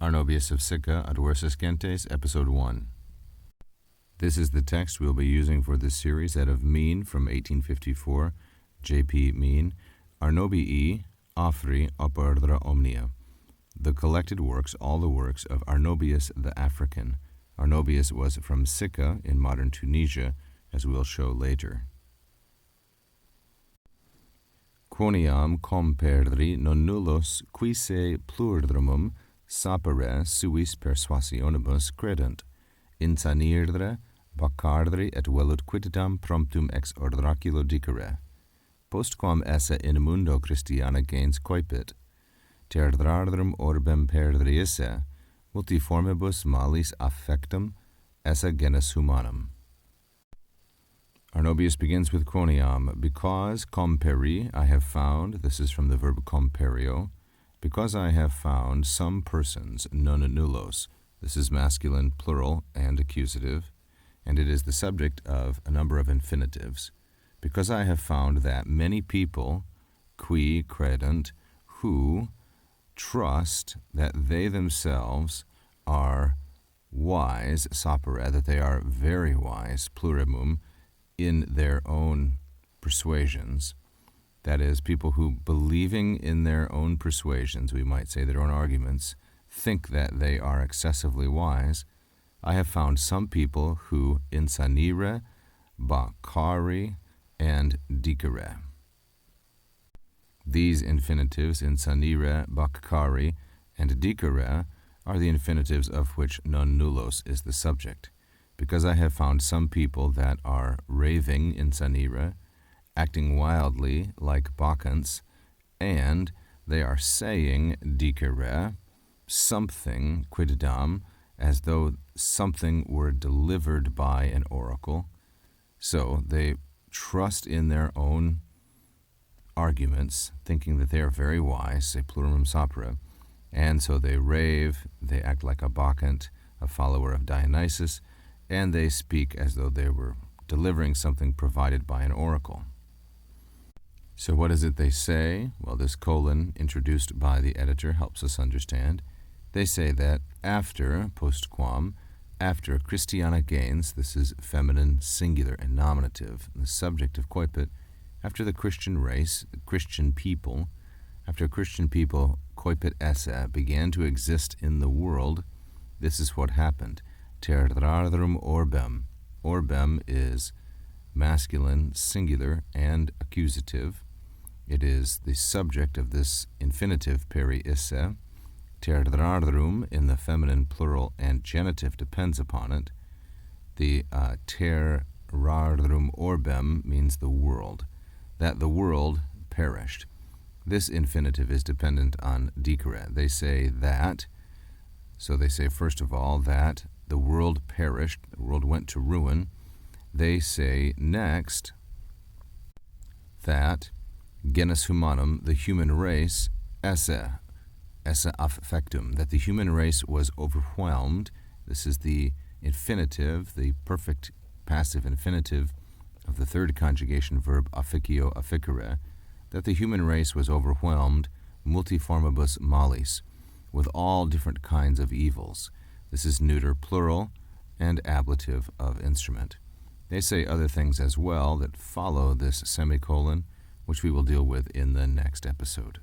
Arnobius of Sicca, Adversus Gentes, Episode 1. This is the text we'll be using for this series, that of Mean from 1854, J.P. Mean, Arnobii Offri Opordra Omnia. The collected works, all the works of Arnobius the African. Arnobius was from Sicca in modern Tunisia, as we'll show later. Quoniam comperdri non nullos qui se plurdrumum sapere suis persuasionibus credent, insanirdre, baccardri et velut quidam promptum ex ordraculo dicere. Postquam esse in mundo Christiana gens coipit, terdrardrum orbem perdri esse, multiformibus malis affectum esse genus humanum. Arnobius begins with quoniam, because comperi, I have found, this is from the verb comperio, because I have found some persons, non nullos, this is masculine, plural, and accusative, and it is the subject of a number of infinitives. Because I have found that many people, qui credent, who trust that they themselves are wise, sapere, that they are very wise, plurimum, in their own persuasions. That is, people who, believing in their own persuasions, we might say their own arguments, think that they are excessively wise. I have found some people who insanire, baccari, and dicere. These infinitives, insanire, baccari, and dicere, are the infinitives of which non nullos is the subject. Because I have found some people that are raving, insanire, acting wildly like Bacchants, and they are saying dicere, something, quidam, as though something were delivered by an oracle. So they trust in their own arguments, thinking that they are very wise, say plurimum sapere, and so they rave, they act like a Bacchant, a follower of Dionysus, and they speak as though they were delivering something provided by an oracle. So what is it they say? Well, this colon, introduced by the editor, helps us understand. They say that after, postquam, after Christiana gens, this is feminine, singular, and nominative, the subject of coipit, after the Christian race, the Christian people, after Christian people, coipit esse, began to exist in the world, this is what happened. Terdrardrum orbem. Orbem is masculine, singular, and accusative. It is the subject of this infinitive peri isse. Terdrardrum in the feminine plural and genitive depends upon it. The terdrardrum orbem means the world, that the world perished. This infinitive is dependent on dicere. They say that, so they say first of all that the world perished, the world went to ruin. They say next that genus humanum, the human race, esse affectum, that the human race was overwhelmed. This is the infinitive, the perfect passive infinitive of the third conjugation verb officio officere, that the human race was overwhelmed, multiformibus malis, with all different kinds of evils. This is neuter plural and ablative of instrument. They say other things as well that follow this semicolon, which we will deal with in the next episode.